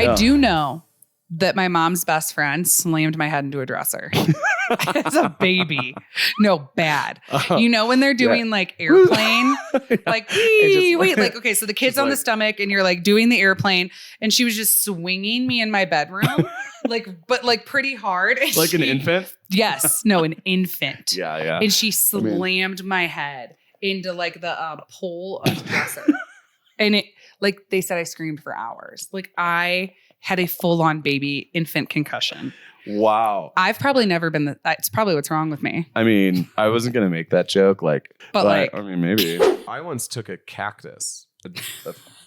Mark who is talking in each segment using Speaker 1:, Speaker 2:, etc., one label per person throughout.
Speaker 1: I do know that my mom's best friend slammed my head into a dresser as a baby. No, bad. You know when they're doing like airplane, like wait, like okay, so the kid's on the stomach and you're like doing the airplane, and she was just swinging me in my bedroom, but pretty hard. And
Speaker 2: like an infant?
Speaker 1: Yes, no, an infant.
Speaker 2: Yeah.
Speaker 1: And she slammed my head into like the pole of the dresser, and it like they said I screamed for hours. Like I had a full-on baby infant concussion.
Speaker 2: Wow.
Speaker 1: I've probably never been it's probably what's wrong with me.
Speaker 2: I mean, I wasn't going to make that joke. But I mean, maybe. I once took a cactus, a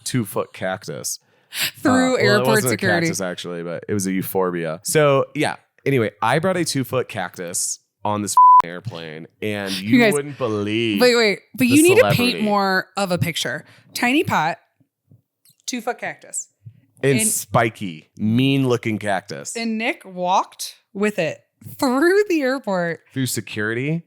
Speaker 2: 2-foot cactus.
Speaker 1: Through airport
Speaker 2: it wasn't
Speaker 1: security.
Speaker 2: A cactus, actually, but it was a euphorbia. So, yeah. Anyway, I brought a 2-foot cactus on this airplane, and you guys, wouldn't believe.
Speaker 1: Wait. But you need to paint more of a picture. Tiny pot, 2-foot cactus.
Speaker 2: And spiky, mean-looking cactus.
Speaker 1: And Nick walked with it through the airport.
Speaker 2: Through security.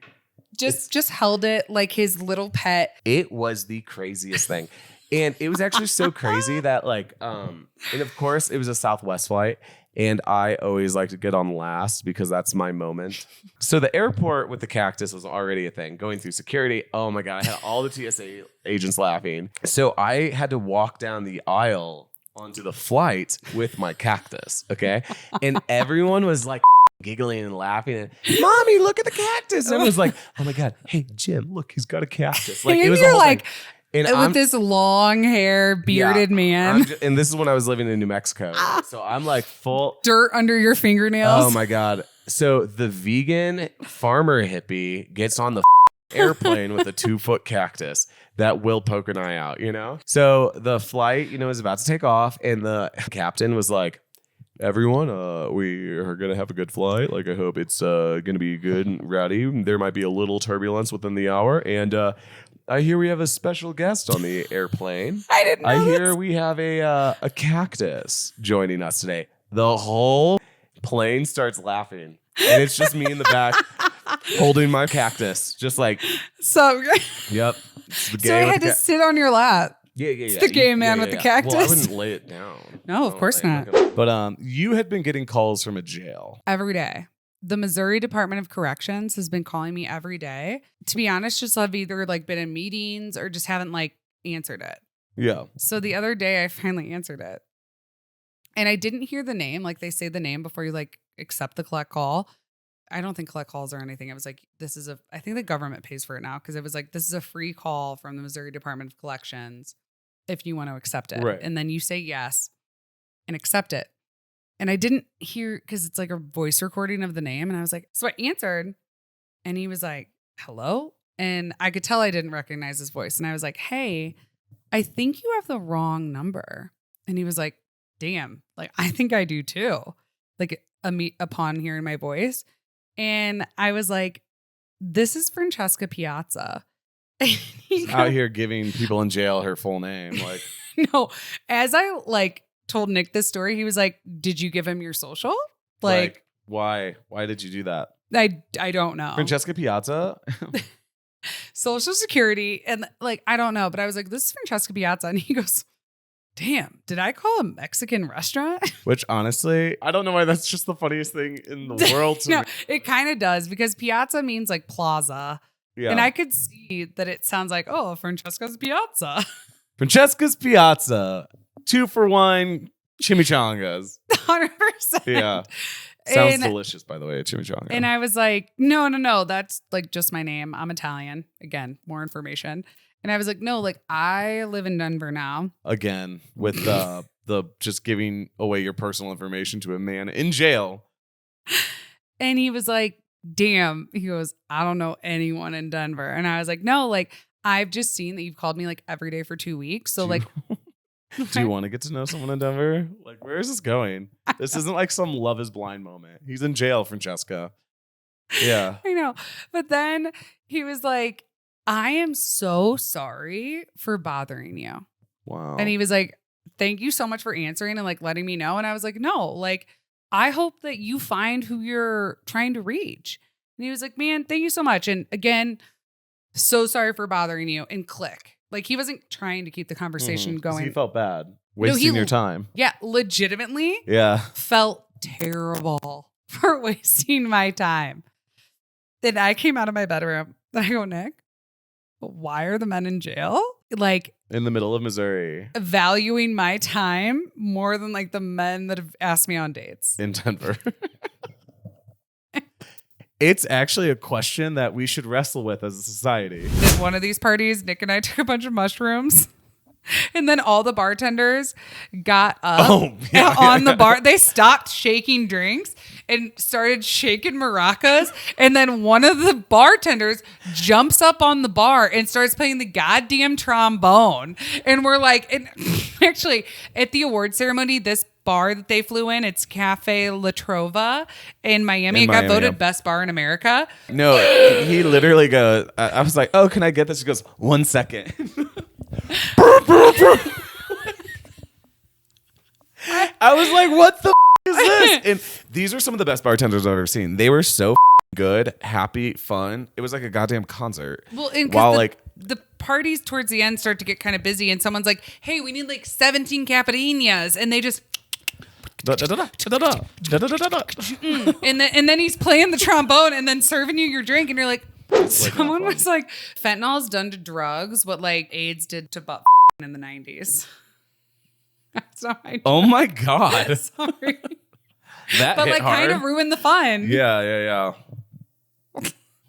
Speaker 1: Just held it like his little pet.
Speaker 2: It was the craziest thing. And it was actually so crazy that and of course it was a Southwest flight. And I always like to get on last because that's my moment. So the airport with the cactus was already a thing. Going through security. Oh my God. I had all the TSA agents laughing. So I had to walk down the aisle onto the flight with my cactus, okay? And everyone was like giggling and laughing and, Mommy, look at the cactus. And I was like, oh my God, hey, Jim, look, he's got a cactus. Like,
Speaker 1: and
Speaker 2: it was
Speaker 1: you're
Speaker 2: a whole
Speaker 1: like,
Speaker 2: thing. And
Speaker 1: with this long hair, bearded man.
Speaker 2: And this is when I was living in New Mexico. So I'm like full.
Speaker 1: Dirt under your fingernails.
Speaker 2: Oh my God. So the vegan farmer hippie gets on the airplane with a 2-foot cactus that will poke an eye out, So the flight, is about to take off, and the captain was like, everyone, we are going to have a good flight. Like, I hope it's going to be good and rowdy. There might be a little turbulence within the hour. And I hear we have a special guest on the airplane.
Speaker 1: I didn't know
Speaker 2: hear we have a cactus joining us today. The whole plane starts laughing. And it's just me in the back holding my cactus. Just like.
Speaker 1: So good.
Speaker 2: Yep.
Speaker 1: So I had to sit on your lap.
Speaker 2: Yeah.
Speaker 1: It's the gay man with the cactus.
Speaker 2: Well, I wouldn't lay it down.
Speaker 1: No, of course not.
Speaker 2: But you had been getting calls from a jail.
Speaker 1: Every day. The Missouri Department of Corrections has been calling me every day. To be honest, just I've either been in meetings or just haven't answered it.
Speaker 2: Yeah.
Speaker 1: So the other day I finally answered it. And I didn't hear the name. Like they say the name before you accept the collect call. I don't think collect calls or anything. I was like, I think the government pays for it now because it was this is a free call from the Missouri Department of Collections if you want to accept it.
Speaker 2: Right.
Speaker 1: And then you say yes and accept it. And I didn't hear because it's like a voice recording of the name. And I was like, so I answered and he was like, hello. And I could tell I didn't recognize his voice. And I was like, hey, I think you have the wrong number. And he was like, damn, I think I do too. Upon hearing my voice. And I was like, this is Francesca Piazza.
Speaker 2: Out here giving people in jail her full name.
Speaker 1: No, as I told Nick this story, he was like, did you give him your social?
Speaker 2: Why? Why did you do that?
Speaker 1: I don't know.
Speaker 2: Francesca Piazza?
Speaker 1: Social Security. And I don't know. But I was like, this is Francesca Piazza. And he goes, damn, did I call a Mexican restaurant?
Speaker 2: Which honestly, I don't know why that's just the funniest thing in the world to
Speaker 1: no,
Speaker 2: me.
Speaker 1: It kind of does because piazza means plaza. Yeah. And I could see that it sounds like, oh, Francesca's Piazza.
Speaker 2: Francesca's Piazza. 2-for-1 chimichangas.
Speaker 1: 100%.
Speaker 2: Yeah. Sounds delicious, by the way, a chimichanga.
Speaker 1: And I was like, no. That's just my name. I'm Italian. Again, more information. And I was like, no, I live in Denver now.
Speaker 2: Again, with the just giving away your personal information to a man in jail.
Speaker 1: And he was like, damn. He goes, I don't know anyone in Denver. And I was like, no, I've just seen that you've called me every day for 2 weeks. So
Speaker 2: do you want to get to know someone in Denver? Where is this going? This isn't some Love is Blind moment. He's in jail, Francesca. Yeah.
Speaker 1: I know. But then he was like, I am so sorry for bothering you.
Speaker 2: Wow.
Speaker 1: And he was like, thank you so much for answering and letting me know. And I was like, no, I hope that you find who you're trying to reach. And he was like, man, thank you so much. And again, so sorry for bothering you. And click. He wasn't trying to keep the conversation going.
Speaker 2: He felt bad.
Speaker 3: Wasting your time.
Speaker 1: Yeah, legitimately
Speaker 3: Yeah.
Speaker 1: felt terrible for wasting my time. Then I came out of my bedroom and I go, Nick, why are the men in jail? Like,
Speaker 3: In the middle of Missouri.
Speaker 1: valuing my time more than like the men that have asked me on dates.
Speaker 3: In Denver. It's actually a question that we should wrestle with as a society.
Speaker 1: At one of these parties, Nick and I took a bunch of mushrooms. And then all the bartenders got up on the bar. They stopped shaking drinks and started shaking maracas. And then one of the bartenders jumps up on the bar and starts playing the goddamn trombone. And we're like, and actually at the award ceremony, this bar that they flew in, it's Cafe La Trova in Miami. It got voted best bar in America.
Speaker 3: No, he literally goes, I was like, oh, can I get this? He goes, 1 second. I was like, what the is this? And these are some of the best bartenders I've ever seen. They were so good, happy, fun. It was like a goddamn concert.
Speaker 1: Well, and
Speaker 3: while
Speaker 1: the parties towards the end start to get kind of busy, and someone's like, hey, we need like 17 caipirinhas, and they just and then he's playing the trombone and then serving you your drink, and you're like, someone was like, fentanyl's done to drugs what like AIDS did to butt in the 90s. Sorry.
Speaker 3: Oh my God.
Speaker 1: Sorry.
Speaker 3: That
Speaker 1: But
Speaker 3: hit
Speaker 1: like
Speaker 3: hard.
Speaker 1: kind of ruined the fun.
Speaker 3: Yeah.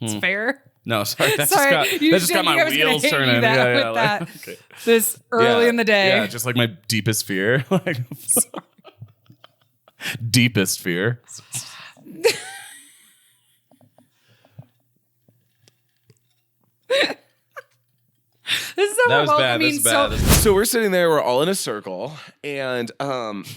Speaker 1: It's fair.
Speaker 3: No, sorry. That
Speaker 1: Sorry.
Speaker 3: just got my wheels turning.
Speaker 1: Okay. This early in the day.
Speaker 3: Yeah, just like my deepest fear. Like, deepest fear.
Speaker 1: This is
Speaker 3: That was bad.
Speaker 1: I mean,
Speaker 2: So we're sitting there, we're all in a circle, and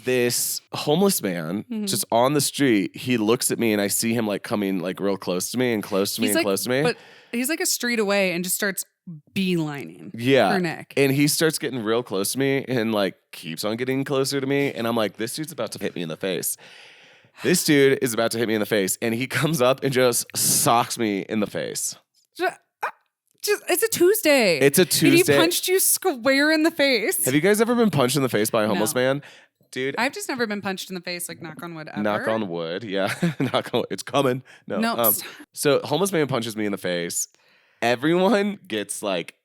Speaker 2: this homeless man just on the street, he looks at me, and I see him like coming like real close to me and close to me and close to me.
Speaker 1: But he's like a street away and just starts beelining for Nick.
Speaker 2: And he starts getting real close to me and like keeps on getting closer to me. And I'm like, this dude's about to hit me in the face. This dude is about to hit me in the face. And he comes up and just socks me in the face.
Speaker 1: It's a Tuesday.
Speaker 2: It's a Tuesday.
Speaker 1: And he punched you square in the face.
Speaker 2: Have you guys ever been punched in the face by a homeless man? Dude.
Speaker 1: I've just never been punched in the face, like knock on wood ever.
Speaker 2: Knock on wood. Yeah. Knock on wood. It's coming. No.
Speaker 1: Stop.
Speaker 2: So homeless man punches me in the face. Everyone gets like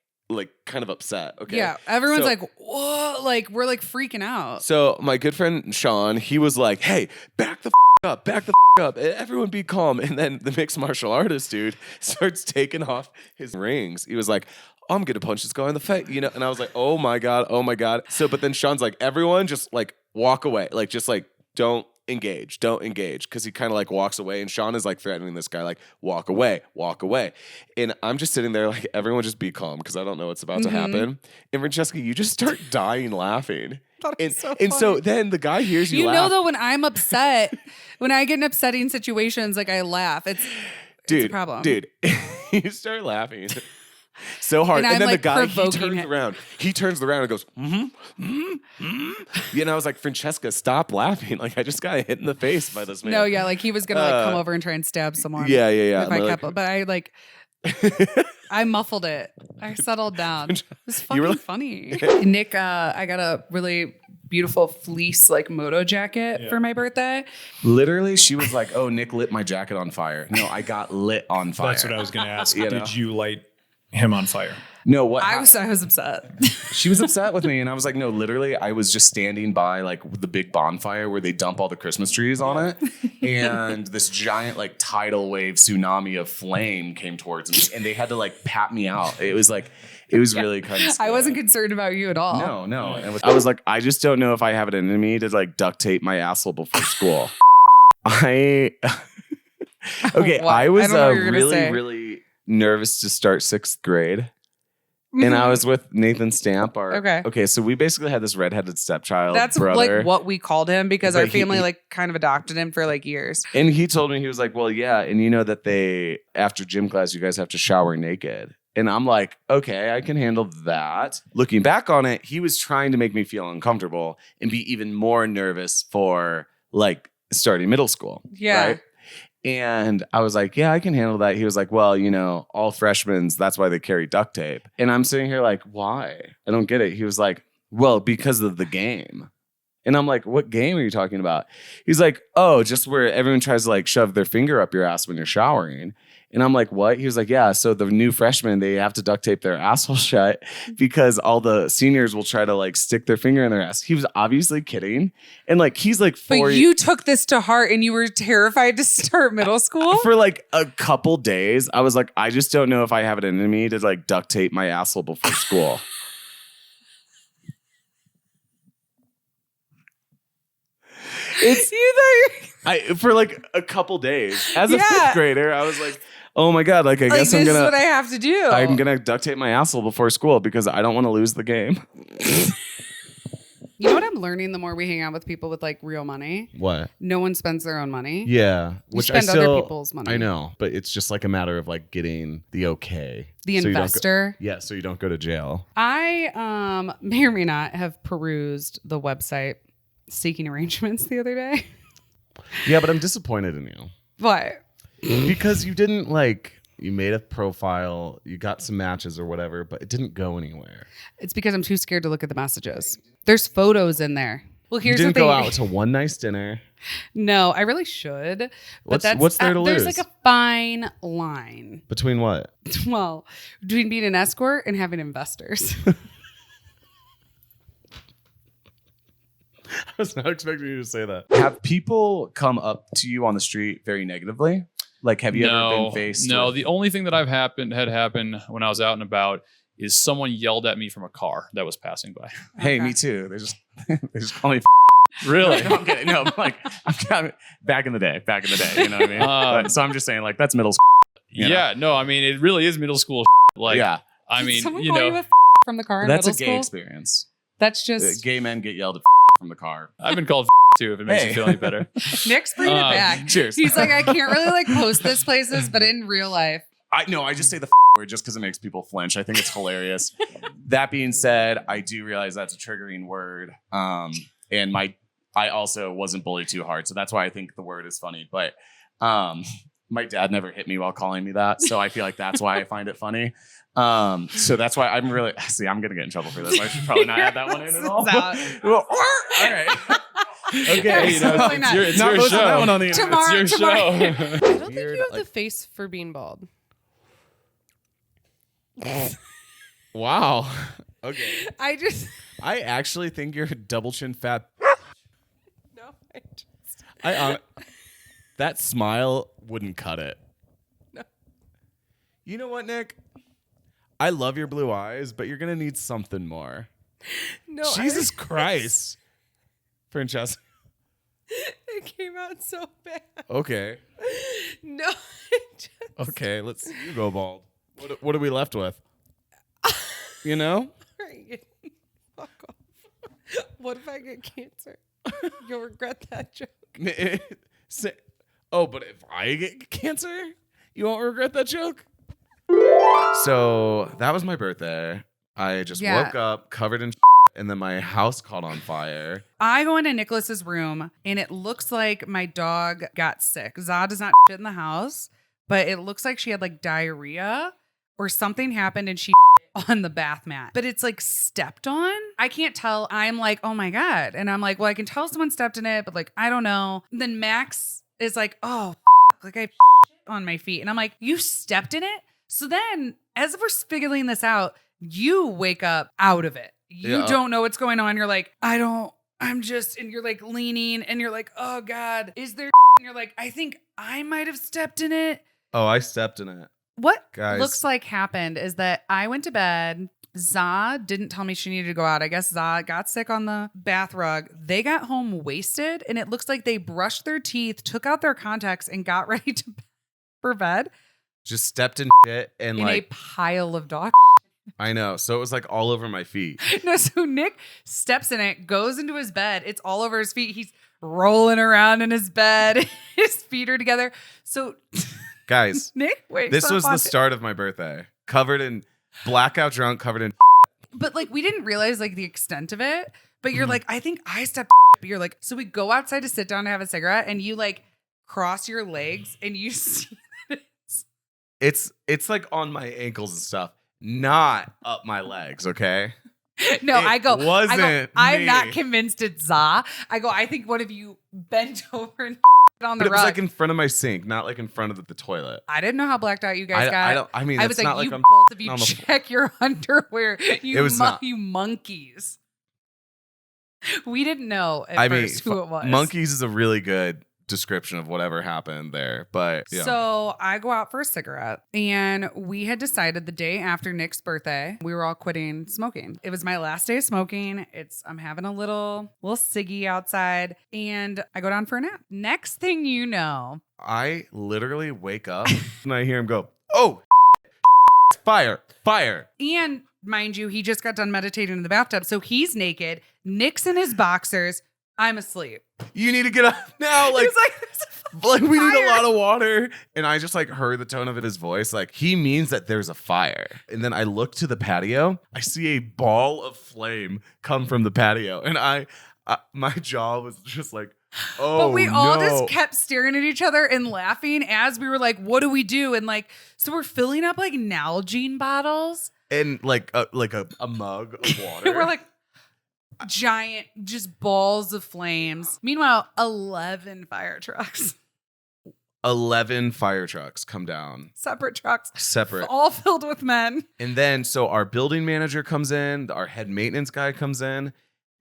Speaker 2: kind of upset. Okay.
Speaker 1: Yeah. Everyone's like, whoa, like we're like freaking out.
Speaker 2: So my good friend Sean, he was like, hey, back the up, back the up. Everyone be calm. And then the mixed martial artist dude starts taking off his rings. He was like, I'm going to punch this guy in the face, you know? And I was like, oh my God. So, but then Sean's like, everyone just like walk away. Like, just like, don't engage. Cause he kind of like walks away, and Sean is like threatening this guy, like, walk away. And I'm just sitting there like, everyone just be calm, cause I don't know what's about to happen. And Francesca, you just start dying laughing. So then the guy hears you laugh.
Speaker 1: You know, though, when I'm upset, when I get in upsetting situations, like I laugh. It's a problem.
Speaker 2: Dude, you start laughing so hard. And then
Speaker 1: like
Speaker 2: the guy, he turns around and goes, You know, I was like, Francesca, stop laughing. Like, I just got hit in the face by this man.
Speaker 1: No, yeah, like he was going to like come over and try and stab someone.
Speaker 2: Yeah.
Speaker 1: If I kept but I like... I muffled it. I settled down. It was fucking funny. Nick, I got a really beautiful fleece like moto jacket for my birthday.
Speaker 2: Literally, she was like, oh, Nick lit my jacket on fire. No, I got lit on fire.
Speaker 4: That's what I was going to ask.
Speaker 2: You know?
Speaker 4: Did you light him on fire?
Speaker 2: No, what?
Speaker 1: I was upset.
Speaker 2: She was upset with me, and I was like, no, literally, I was just standing by like the big bonfire where they dump all the Christmas trees on it, and this giant like tidal wave tsunami of flame came towards me, and they had to like pat me out. It was really kind of scary.
Speaker 1: I wasn't concerned about you at all.
Speaker 2: No. I was like, I just don't know if I have it in me to like duct tape my asshole before school. I was really nervous to start 6th grade. And I was with Nathan Stamp. Okay, so we basically had this redheaded stepchild.
Speaker 1: That's
Speaker 2: brother.
Speaker 1: like what we called him because our family like kind of adopted him for like years.
Speaker 2: And he told me, he was like, well, yeah. And you know that after gym class, you guys have to shower naked. And I'm like, okay, I can handle that. Looking back on it, he was trying to make me feel uncomfortable and be even more nervous for like starting middle school.
Speaker 1: Yeah.
Speaker 2: Right? And I was like, yeah, I can handle that. He was like, well, you know, all freshmen, that's why they carry duct tape. And I'm sitting here like, why? I don't get it. He was like,
Speaker 3: Well, because of the game. And I'm like, what game are you talking about? He's like, oh, just where everyone tries to like shove their finger up your ass when you're showering. And I'm like, what? He was like, yeah. So the new freshmen, they have to duct tape their asshole shut because all the seniors will try to like stick their finger in their ass. He was obviously kidding. And like, he's like
Speaker 1: But you took this to heart and you were terrified to start middle school?
Speaker 3: For like a couple days, I was like, I just don't know if I have it in me to like duct tape my asshole before school. It's for like a couple days as a fifth grader. I was like, oh my God, like I guess
Speaker 1: this is what I have to do.
Speaker 3: I'm gonna duct tape my asshole before school because I don't want to lose the game.
Speaker 1: You know what I'm learning the more we hang out with people with like real money?
Speaker 3: What?
Speaker 1: No one spends their own money.
Speaker 3: Yeah,
Speaker 1: You spend other people's money.
Speaker 3: I know, but it's just like a matter of like getting the okay.
Speaker 1: The
Speaker 3: so
Speaker 1: investor.
Speaker 3: So you don't go to jail.
Speaker 1: I may or may not have perused the website Seeking Arrangements the other day.
Speaker 3: Yeah, but I'm disappointed in you.
Speaker 1: What?
Speaker 3: Because you didn't like, you made a profile, you got some matches or whatever, but it didn't go anywhere.
Speaker 1: It's because I'm too scared to look at the messages. There's photos in there. Well, here's
Speaker 3: you
Speaker 1: the
Speaker 3: didn't
Speaker 1: thing.
Speaker 3: go out to one nice dinner.
Speaker 1: No, I really should. But
Speaker 3: What's there to lose?
Speaker 1: There's like a fine line.
Speaker 3: Between what?
Speaker 1: Well, between being an escort and having investors.
Speaker 3: I was not expecting you to say that.
Speaker 2: Have people come up to you on the street very negatively? Like, have you ever been faced?
Speaker 4: No,
Speaker 2: with...
Speaker 4: the only thing that had happened when I was out and about is someone yelled at me from a car that was passing by.
Speaker 2: Hey,
Speaker 1: Okay.
Speaker 2: me too. They just call me.
Speaker 4: Really?
Speaker 2: No, I'm kidding. No, but like I'm back in the day. You know what I mean? But, so I'm just saying, like, that's middle school.
Speaker 4: Yeah, no, I mean, it really is middle school. Like,
Speaker 2: yeah,
Speaker 4: I
Speaker 1: Did
Speaker 4: mean,
Speaker 1: someone
Speaker 4: you
Speaker 1: call
Speaker 4: know,
Speaker 1: you a from the car in
Speaker 2: that's a
Speaker 1: middle
Speaker 2: gay
Speaker 1: school?
Speaker 2: experience.
Speaker 1: That's just
Speaker 2: Gay men get yelled at from the car.
Speaker 4: I've been called too, if it makes you feel any better.
Speaker 1: Nick's bringing it back.
Speaker 2: Cheers.
Speaker 1: He's like, I can't really like post this places, but in real life.
Speaker 2: I just say the word just because it makes people flinch. I think it's hilarious. That being said, I do realize that's a triggering word. And I also wasn't bullied too hard, so that's why I think the word is funny. But my dad never hit me while calling me that, so I feel like that's why I find it funny. So that's why I'm really I'm gonna get in trouble for this. I should probably not add that one in at all. Well, all right. Okay,
Speaker 4: You know,
Speaker 1: Totally not.
Speaker 4: it's
Speaker 2: Not
Speaker 4: your
Speaker 2: posting
Speaker 4: show.
Speaker 2: that one on the internet.
Speaker 1: Tomorrow.
Speaker 4: It's your show.
Speaker 5: I don't think
Speaker 3: Weird,
Speaker 5: you have
Speaker 3: like-
Speaker 5: the face for being bald.
Speaker 3: Wow. Okay.
Speaker 1: I
Speaker 3: I actually think you're a double chin fat.
Speaker 5: No, I just
Speaker 3: That smile wouldn't cut it.
Speaker 5: No.
Speaker 3: You know what, Nick? I love your blue eyes, but you're gonna need something more.
Speaker 5: no.
Speaker 3: Jesus Christ, Francesca.
Speaker 5: It came out so bad.
Speaker 3: Okay.
Speaker 5: No, I just,
Speaker 3: Okay. You go bald. What are we left with? You know?
Speaker 5: fuck off. What if I get cancer? You'll regret that joke.
Speaker 3: But if I get cancer, you won't regret that joke. So that was my birthday. I just woke up covered in and then my house caught on fire.
Speaker 1: go into Nicholas's room and it looks like my dog got sick. Zah does not shit in the house, but it looks like she had like diarrhea or something happened and she on the bath mat, but it's like stepped on. I can't tell. I'm like, oh my God. And I'm like, well, I can tell someone stepped in it, but like, I don't know. And then Max is like, oh, like I shit on my feet. And I'm like, you stepped in it? So then as we're figuring this out, you wake up out of it. You don't know what's going on. You're like, and you're like leaning and you're like, oh God, is there? And you're like, I think I might have stepped in it.
Speaker 3: Oh, I stepped in it.
Speaker 1: What
Speaker 3: Guys.
Speaker 1: looks like happened is that I went to bed. Zah didn't tell me she needed to go out. I guess Zah got sick on the bath rug. They got home wasted, and it looks like they brushed their teeth, took out their contacts, and got ready for bed
Speaker 3: Just stepped in shit and
Speaker 1: in a
Speaker 3: like
Speaker 1: pile of dog.
Speaker 3: I know. So it was like all over my feet.
Speaker 1: No, so Nick steps in it, goes into his bed. It's all over his feet. He's rolling around in his bed. His feet are together. So
Speaker 3: Guys,
Speaker 1: Nick, wait.
Speaker 3: this was the start of my birthday. Covered in blackout drunk, covered in
Speaker 1: But like we didn't realize like the extent of it. But you're like, I think I stepped. But you're like, so we go outside to sit down to have a cigarette, and you like cross your legs, and you see
Speaker 3: it's like on my ankles and stuff, not up my legs, okay?
Speaker 1: No,
Speaker 2: It
Speaker 1: I go,
Speaker 2: wasn't
Speaker 1: I'm
Speaker 2: me.
Speaker 1: not convinced it's Za. I go, I think one of you bent over and on the
Speaker 2: But it was
Speaker 1: rug.
Speaker 2: like in front of my sink, not like in front of the toilet.
Speaker 1: I didn't know how blacked out you guys got.
Speaker 2: I mean,
Speaker 1: I
Speaker 2: it's
Speaker 1: was like,
Speaker 2: not like
Speaker 1: you
Speaker 2: I'm
Speaker 1: both of you
Speaker 2: on the-
Speaker 1: check your underwear. You,
Speaker 2: It was not.
Speaker 1: you monkeys. We didn't know at first who it was.
Speaker 2: Monkeys is a really good description of whatever happened there. But yeah.
Speaker 1: So I go out for a cigarette, and we had decided the day after Nick's birthday, we were all quitting smoking. It was my last day of smoking. I'm having a little ciggy outside, and I go down for a nap. Next thing you know,
Speaker 2: I literally wake up and I hear him go, "Oh, fire, fire."
Speaker 1: and mind you, he just got done meditating in the bathtub, so he's naked. Nick's in his boxers. I'm asleep.
Speaker 2: You need to get up now. Like,
Speaker 1: He's like, "There's a
Speaker 2: like we need
Speaker 1: fire."
Speaker 2: a lot of water. And I just like heard the tone of his voice. Like he means that there's a fire. And then I look to the patio. I see a ball of flame come from the patio. And my jaw was just like, oh,
Speaker 1: But we all
Speaker 2: no.
Speaker 1: just kept staring at each other and laughing as we were like, what do we do? And like, so we're filling up like Nalgene bottles.
Speaker 2: And like a mug of water.
Speaker 1: And we're like, giant, just balls of flames. Meanwhile, 11 fire trucks,
Speaker 2: 11 fire trucks come down.
Speaker 1: separate trucks,
Speaker 2: Separate.
Speaker 1: all filled with men.
Speaker 2: And then so our building manager comes in, our head maintenance guy comes in,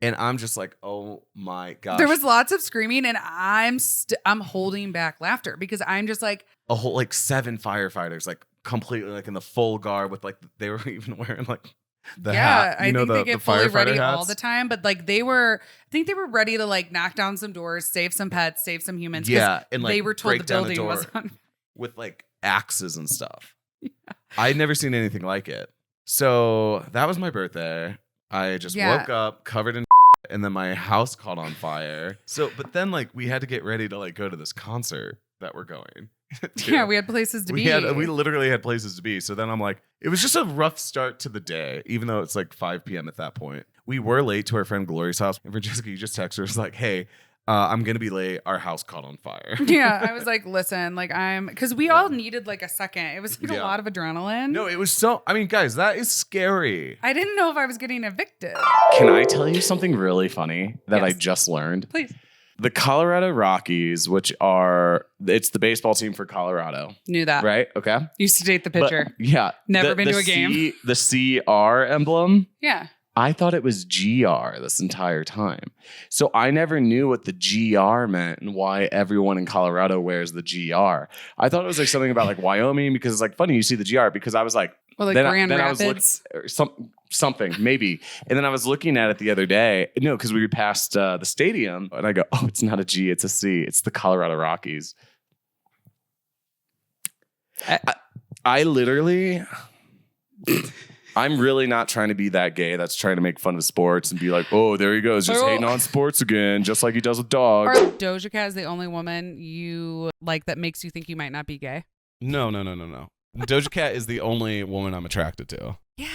Speaker 2: and I'm just like, oh my gosh.
Speaker 1: There was lots of screaming, and I'm holding back laughter because I'm just like,
Speaker 2: a whole like 7 firefighters, like completely like in the full garb with like they were even wearing like the hat.
Speaker 1: I think they get fully ready
Speaker 2: firefighter
Speaker 1: all the time, but like I think they were ready to like knock down some doors, save some pets, save some humans. 'cause
Speaker 2: Yeah, and like
Speaker 1: they were told
Speaker 2: break
Speaker 1: the
Speaker 2: down
Speaker 1: building was
Speaker 2: door
Speaker 1: on.
Speaker 2: with like axes and stuff. I'd never seen anything like it. So that was my birthday. I just
Speaker 1: Yeah.
Speaker 2: woke up covered in and then my house caught on fire. So, but then like we had to get ready to like go to this concert that we're going. to.
Speaker 1: Yeah, we had places to be.
Speaker 2: We literally had places to be. So then I'm like, it was just a rough start to the day, even though it's like 5 p.m. at that point. We were late to our friend Glory's house. And Francesca, you just texted her, was like, hey, I'm going to be late. Our house caught on fire.
Speaker 1: Yeah, I was like, listen, like because we all needed like a second. It was like a
Speaker 2: Yeah.
Speaker 1: lot of adrenaline.
Speaker 2: No, it was so, I mean, guys, that is scary.
Speaker 1: I didn't know if I was getting evicted.
Speaker 3: Can I tell you something really funny that I
Speaker 1: Yes.
Speaker 3: just learned?
Speaker 1: Please.
Speaker 3: The Colorado Rockies, it's the baseball team for Colorado,
Speaker 1: Knew that.
Speaker 3: right? Okay.
Speaker 1: Used to date the
Speaker 3: But,
Speaker 1: pitcher.
Speaker 3: yeah.
Speaker 1: Never been to a game.
Speaker 3: The CR emblem,
Speaker 1: Yeah.
Speaker 3: I thought it was GR this entire time. So I never knew what the GR meant and why everyone in Colorado wears the GR. I thought it was like something about like Wyoming because it's like funny you see the GR because I was like,
Speaker 1: Well, like
Speaker 3: Then
Speaker 1: Grand
Speaker 3: I was
Speaker 1: Rapids.
Speaker 3: or something maybe. And then I was looking at it the other day. No, because we passed the stadium, and I go, "Oh, it's not a G, it's a C. It's the Colorado Rockies." I literally, I'm really not trying to be that gay that's trying to make fun of sports and be like, "Oh, there he goes, just
Speaker 1: Oh.
Speaker 3: hating on sports again, just like he does with dogs."
Speaker 1: Or Doja Cat is the only woman you like that makes you think you might not be gay.
Speaker 2: No. Doja Cat is the only woman I'm attracted to.
Speaker 1: Yeah.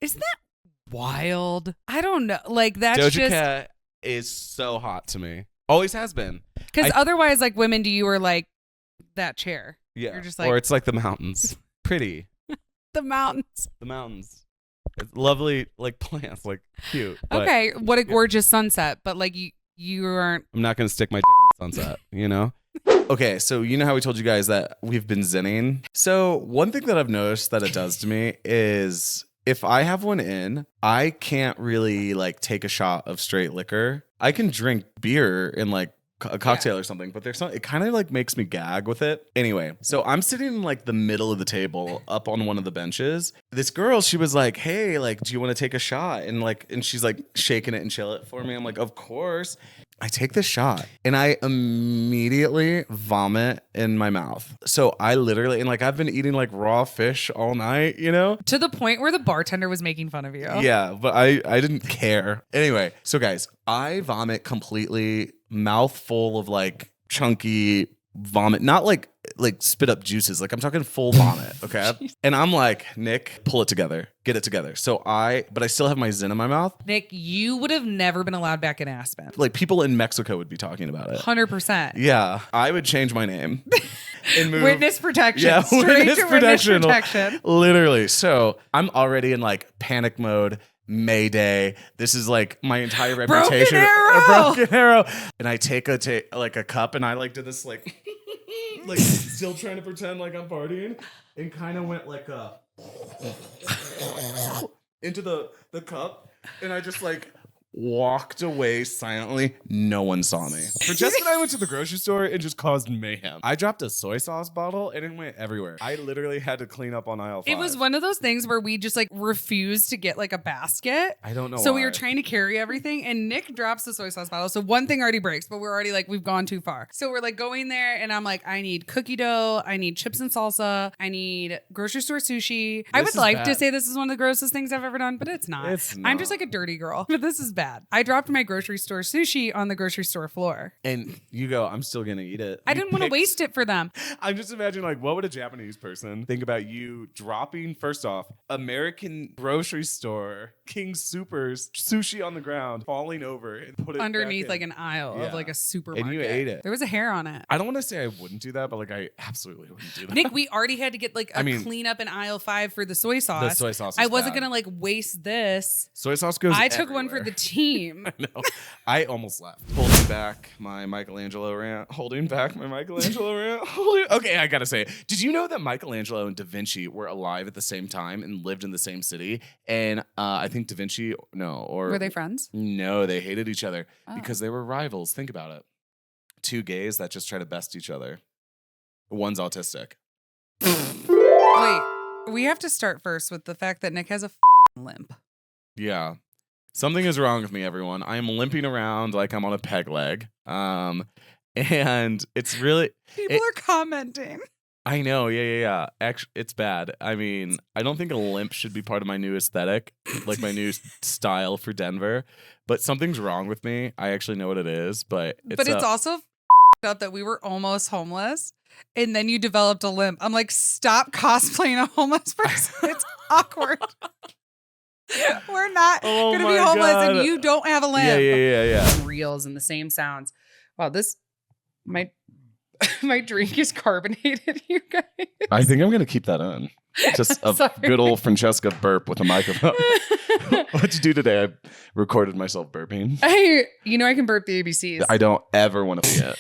Speaker 1: Isn't that wild? I don't know. Like that's
Speaker 2: Doja
Speaker 1: just
Speaker 2: Cat is so hot to me. Always has been.
Speaker 1: because
Speaker 2: I-
Speaker 1: otherwise, like women to you are like that chair.
Speaker 2: Yeah.
Speaker 1: You're just like-
Speaker 2: or it's like the mountains. Pretty.
Speaker 1: The mountains.
Speaker 2: The mountains. It's lovely, like plants, like cute. But
Speaker 1: Okay, what a gorgeous sunset. But like you aren't.
Speaker 2: I'm not going to stick my dick in the sunset, you know? Okay, so you know how we told you guys that we've been zenning? So one thing that I've noticed that it does to me is if I have one in, I can't really like take a shot of straight liquor. I can drink beer in like a cocktail or something, but there's it kind of like makes me gag with it. Anyway, so I'm sitting in like the middle of the table up on one of the benches. This girl, she was like, hey, like, do you want to take a shot? And she's like shaking it and chill it for me. I'm like, of course. I take this shot and I immediately vomit in my mouth. So I literally, and like I've been eating like raw fish all night, you know?
Speaker 1: To the point where the bartender was making fun of you.
Speaker 2: Yeah, but I didn't care. Anyway, so guys, I vomit completely, mouth full of like chunky vomit, not like spit up juices. Like I'm talking full vomit, okay? And I'm like, Nick, pull it together. Get it together. But I still have my Zen in my mouth.
Speaker 1: Nick, you would have never been allowed back in Aspen.
Speaker 2: Like people in Mexico would be talking about it.
Speaker 1: 100%.
Speaker 2: Yeah, I would change my name and move.
Speaker 1: Witness protection.
Speaker 2: Yeah,
Speaker 1: Straight
Speaker 2: witness
Speaker 1: to
Speaker 2: protection.
Speaker 1: Witness protection.
Speaker 2: Literally. So I'm already in like panic mode.
Speaker 3: Mayday. This is like my entire
Speaker 1: Broken
Speaker 3: reputation.
Speaker 1: arrow!
Speaker 3: A broken arrow. And I take like a cup and I like do this like still trying to pretend like I'm partying and kind of went like into the cup and I just like walked away silently. No one saw me. Francesca and I went to the grocery store and just caused mayhem. I dropped a soy sauce bottle and it went everywhere. I literally had to clean up on aisle 5.
Speaker 1: It was one of those things where we just like refused to get like a basket.
Speaker 3: I don't know
Speaker 1: So
Speaker 3: why.
Speaker 1: we were trying to carry everything and Nick drops the soy sauce bottle. So one thing already breaks, but we're already like, we've gone too far. So we're like going there and I'm like, I need cookie dough. I need chips and salsa. I need grocery store sushi. I would
Speaker 3: is
Speaker 1: like to
Speaker 3: bad.
Speaker 1: say this is one of the grossest things I've ever done, but it's not.
Speaker 3: It's
Speaker 1: I'm just
Speaker 3: not.
Speaker 1: like a dirty girl, but this is bad. I dropped my grocery store sushi on the grocery store floor.
Speaker 3: And you go, I'm still gonna eat it.
Speaker 1: I
Speaker 3: You
Speaker 1: didn't want to
Speaker 3: picked-
Speaker 1: waste it for them.
Speaker 3: I'm just imagining like, what would a Japanese person think about you dropping, first off, American grocery store, King Supers, sushi on the ground, falling over and put it
Speaker 1: Underneath
Speaker 3: back
Speaker 1: like
Speaker 3: in.
Speaker 1: an aisle
Speaker 3: Yeah.
Speaker 1: of like a supermarket.
Speaker 3: And you ate it.
Speaker 1: There was a hair on it.
Speaker 3: I don't want to say I wouldn't do that, but like I absolutely wouldn't do that.
Speaker 1: Nick, we already had to get like a
Speaker 3: I mean,
Speaker 1: clean up in aisle 5 for the soy sauce.
Speaker 3: the soy sauce.
Speaker 1: I
Speaker 3: is
Speaker 1: wasn't
Speaker 3: bad.
Speaker 1: gonna like waste this.
Speaker 3: Soy sauce goes.
Speaker 1: I took one for
Speaker 3: everywhere.
Speaker 1: the team.
Speaker 3: No, I almost left. Holding back my Michelangelo rant. Okay, I gotta say, did you know that Michelangelo and Da Vinci were alive at the same time and lived in the same city? And I think Da Vinci,
Speaker 1: Were they friends?
Speaker 3: No, they hated each other
Speaker 1: Oh.
Speaker 3: because they were rivals. Think about it. Two gays that just try to best each other. One's autistic.
Speaker 1: Wait, we have to start first with the fact that Nick has a limp.
Speaker 3: Yeah. Something is wrong with me, everyone. I am limping around like I'm on a peg leg. And it's really
Speaker 1: People are commenting.
Speaker 3: I know, yeah. Actually, it's bad. I mean, I don't think a limp should be part of my new aesthetic, like my new style for Denver. But something's wrong with me. I actually know what it is, but
Speaker 1: It's also up that we were almost homeless and then you developed a limp. I'm like, stop cosplaying a homeless person. It's awkward. We're not
Speaker 3: Oh
Speaker 1: gonna be
Speaker 3: my
Speaker 1: homeless
Speaker 3: God.
Speaker 1: and you don't have a limp.
Speaker 3: yeah.
Speaker 1: Reels and the same sounds. Wow, my my drink is carbonated, you guys.
Speaker 3: I think I'm gonna keep that on. Just a
Speaker 1: Sorry.
Speaker 3: good old Francesca burp with a microphone. What'd you do today? I recorded myself burping.
Speaker 1: I can burp the ABCs.
Speaker 3: I don't ever want to see it.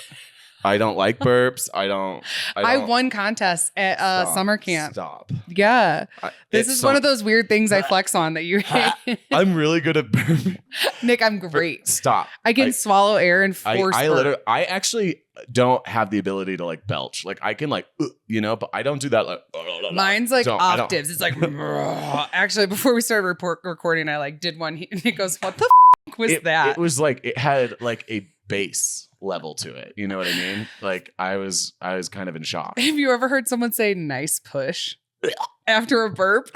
Speaker 3: I don't like burps. I don't.
Speaker 1: I won contests at
Speaker 3: Stop.
Speaker 1: summer camp.
Speaker 3: Stop.
Speaker 1: Yeah. This
Speaker 3: It's
Speaker 1: is one of those weird things I flex on that you hate.
Speaker 3: I'm really good at burping.
Speaker 1: Nick, I'm great.
Speaker 3: Stop.
Speaker 1: I can swallow air and force burp.
Speaker 3: I actually don't have the ability to like belch. Like I can like, but I don't do that. Like
Speaker 1: Mine's like
Speaker 3: I don't.
Speaker 1: octaves. It's like, actually, before we started recording, I like did one. Nick goes, what the was that?
Speaker 3: It was like, it had like a bass level to it. You know what I mean? Like I was kind of in shock.
Speaker 1: Have you ever heard someone say nice push after a burp?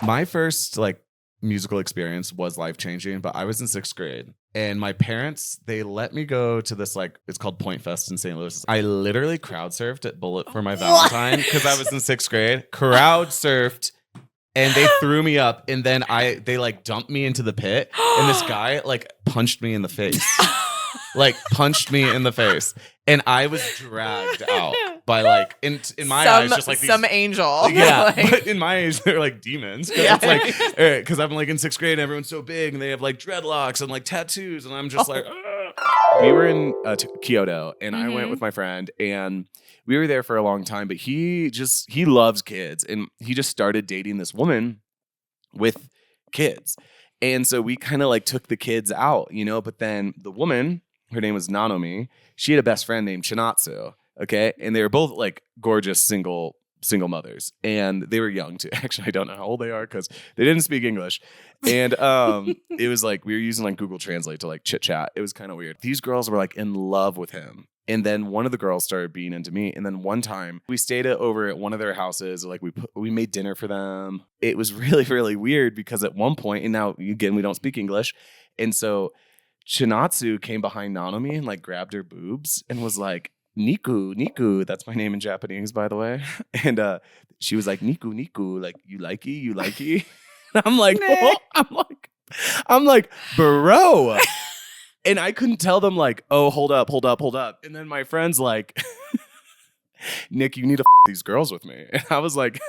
Speaker 3: My first like musical experience was life-changing, but I was in 6th grade and my parents, they let me go to this like, it's called Point Fest in St. Louis. I literally crowd surfed at Bullet for my Valentine because I was in 6th grade. Crowd surfed and they threw me up and then they like dumped me into the pit and this guy like punched me in the face. And I was dragged out by like in my eyes just like these,
Speaker 5: some angel.
Speaker 3: yeah,
Speaker 5: Like,
Speaker 3: but in my eyes they're like demons because
Speaker 5: Yeah.
Speaker 3: it's like because I'm like in 6th grade and everyone's so big and they have like dreadlocks and like tattoos and I'm just like we were in Kyoto and I went with my friend and we were there for a long time, but he loves kids and he just started dating this woman with kids. And so we kind of like took the kids out, but then the woman, her name was Nanomi, she had a best friend named Chinatsu, okay? And they were both like gorgeous single mothers. And they were young too. Actually, I don't know how old they are because they didn't speak English. And it was like we were using like Google Translate to like chit chat. It was kind of weird. These girls were like in love with him. And then one of the girls started being into me. And then one time we stayed over at one of their houses. Like we made dinner for them. It was really, really weird because at one point, and now again, we don't speak English. And so Chinatsu came behind Nanomi and like grabbed her boobs and was like, Niku, that's my name in Japanese, by the way. And she was like, Niku, like, you likey. And I'm like, oh, I'm like, bro. And I couldn't tell them like, oh, hold up. And then my friend's like, Nick, you need to these girls with me. And I was like,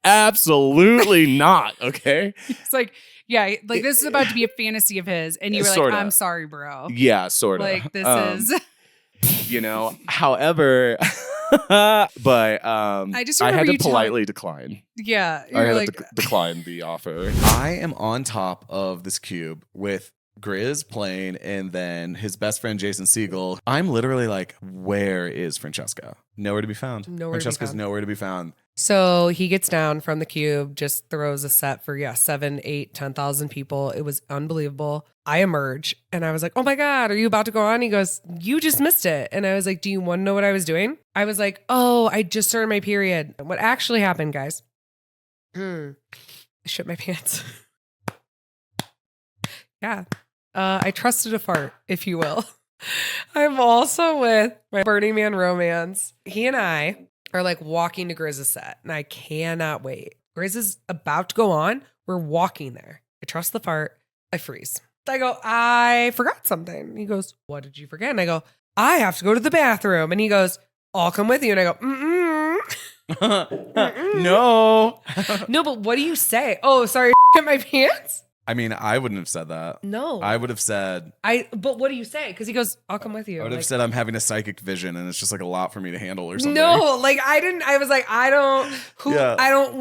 Speaker 3: Absolutely not. Okay.
Speaker 1: It's like, yeah, like this is about to be a fantasy of his. And you were like,
Speaker 3: Sorta.
Speaker 1: I'm sorry, bro.
Speaker 3: Yeah, sort of.
Speaker 1: Like this is.
Speaker 3: You know, however, but
Speaker 1: I just
Speaker 3: I had
Speaker 1: remember
Speaker 3: to
Speaker 1: you
Speaker 3: politely decline.
Speaker 1: Yeah.
Speaker 3: I
Speaker 1: You're
Speaker 3: had
Speaker 1: like,
Speaker 3: to decline the offer.
Speaker 6: I am on top of this cube with Grizz playing and then his best friend Jason Siegel. I'm literally like, where is Francesca? Nowhere to be found.
Speaker 5: Nowhere to be
Speaker 6: Francesca's
Speaker 5: found.
Speaker 6: nowhere to be found.
Speaker 5: So he gets down from the cube, just throws a set for 7, 8, 10,000 people. It was unbelievable. I emerge and I was like, oh my God, are you about to go on? He goes, you just missed it. And I was like, do you want to know what I was doing? I was like, oh, I just started my period. What actually happened, guys? I shit my pants. Yeah. I trusted a fart, if you will. I'm also with my Burning Man romance. He and I are like walking to Grizz's set, and I cannot wait. Grizz is about to go on. We're walking there. I trust the fart. I freeze. I go, I forgot something. He goes, what did you forget? And I go, I have to go to the bathroom. And he goes, I'll come with you. And I go,
Speaker 6: No.
Speaker 5: No, but what do you say? Oh, sorry, I shit my pants?
Speaker 6: I mean, I wouldn't have said that.
Speaker 5: No.
Speaker 6: I would have said,
Speaker 5: But what do you say? Because he goes, I'll come with you.
Speaker 6: I would have
Speaker 5: Like,
Speaker 6: said I'm having a psychic vision and it's just like a lot for me to handle or something.
Speaker 5: no, like I didn't. I was like, I don't.
Speaker 6: Yeah.
Speaker 5: I don't.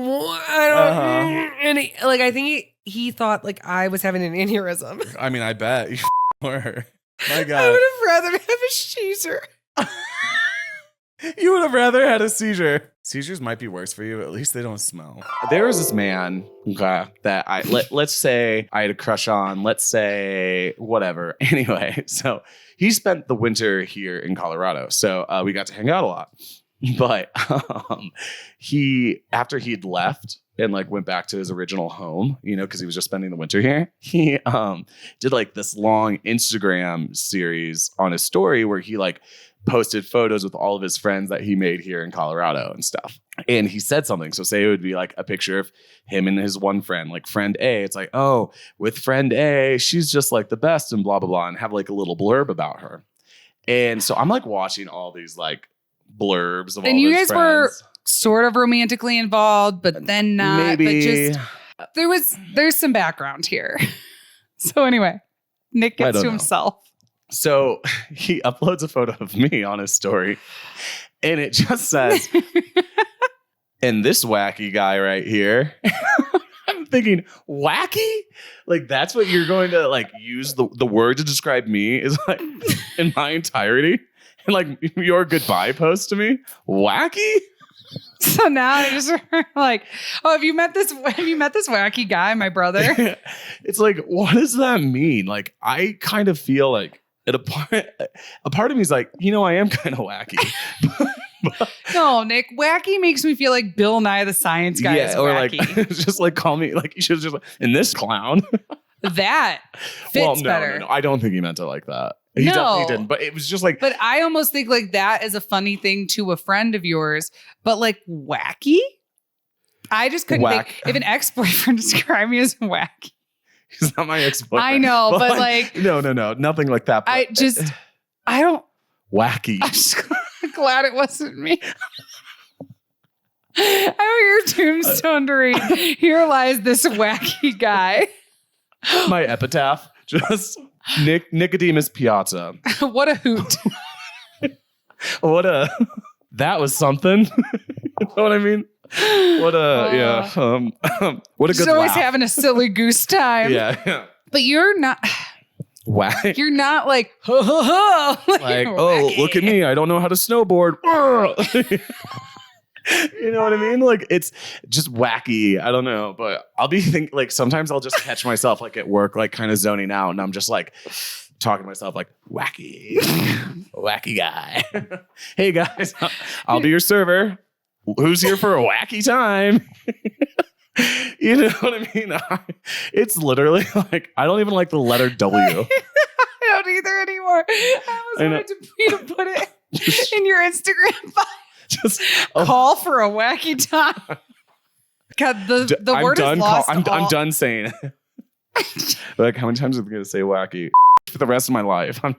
Speaker 5: And I think he thought like I was having an aneurysm.
Speaker 6: I mean, I bet you were. My
Speaker 5: I
Speaker 6: God.
Speaker 5: would have rather have a seizure.
Speaker 6: You would have rather had a seizure. Seizures might be worse for you. At least they don't smell.
Speaker 3: There was this man that let's say I had a crush on, let's say whatever. Anyway, so he spent the winter here in Colorado. So we got to hang out a lot. But after he'd left and like went back to his original home, you know, because he was just spending the winter here, he did like this long Instagram series on his story where he like posted photos with all of his friends that he made here in Colorado and stuff. And he said something. So say it would be like a picture of him and his one friend, like friend A. It's like, oh, with friend A, she's just like the best and blah, blah, blah. And have like a little blurb about her. And so I'm like watching all these like blurbs of all
Speaker 1: and you
Speaker 3: his
Speaker 1: guys were
Speaker 3: friends.
Speaker 1: sort of romantically involved, but then not.
Speaker 3: Maybe.
Speaker 1: But just there's some background here. So anyway, Nick
Speaker 3: I
Speaker 1: gets
Speaker 3: don't
Speaker 1: to
Speaker 3: know.
Speaker 1: himself.
Speaker 3: So he uploads a photo of me on his story. And it just says, and this wacky guy right here. I'm thinking, wacky? Like, that's what you're going to like use the word to describe me is like in my entirety? And like your goodbye post to me? Wacky?
Speaker 1: So now I just like, oh, have you met this wacky guy, my brother?
Speaker 3: It's like, what does that mean? Like, I kind of feel like a part of me is like, you know, I am kind of wacky.
Speaker 1: No, Nick, wacky makes me feel like Bill Nye the Science Guy is
Speaker 3: or
Speaker 1: wacky.
Speaker 3: like just like call me like you should just and this clown.
Speaker 1: That fits better.
Speaker 3: No, I don't think he meant it like that. He
Speaker 1: No.
Speaker 3: definitely didn't. But it was just like,
Speaker 1: But I almost think like that is a funny thing to a friend of yours, but like wacky? I just couldn't think if an ex-boyfriend described me as wacky.
Speaker 3: he's not my ex-boyfriend.
Speaker 1: I know, but like
Speaker 3: no, nothing like that. But
Speaker 1: I don't
Speaker 3: wacky.
Speaker 1: I'm just glad it wasn't me. I want your tombstone to read, here lies this wacky guy.
Speaker 3: My epitaph, just Nicodemus Piazza.
Speaker 1: What a hoot.
Speaker 3: That was something. You know what I mean? What a what a
Speaker 1: Just
Speaker 3: good
Speaker 1: always
Speaker 3: laugh.
Speaker 1: having a silly goose time.
Speaker 3: Yeah.
Speaker 1: But you're not
Speaker 3: Wacky.
Speaker 1: you're not like ho ho ho.
Speaker 3: Like, oh, look at me. I don't know how to snowboard. You know what I mean? Like, it's just wacky. I don't know. But I'll be thinking, like, sometimes I'll just catch myself, like, at work, like, kind of zoning out. And I'm just, like, talking to myself, like, wacky. Wacky guy. Hey, guys, I'll be your server. Who's here for a wacky time? You know what I mean? It's literally, like, I don't even like the letter W.
Speaker 1: I don't either anymore. I almost wanted to put it in your Instagram bio.
Speaker 3: Just
Speaker 1: Call for a wacky time. God, the
Speaker 3: I'm
Speaker 1: word
Speaker 3: done
Speaker 1: is lost.
Speaker 3: I'm done saying it. Like, how many times am I going to say wacky for the rest of my life? I'm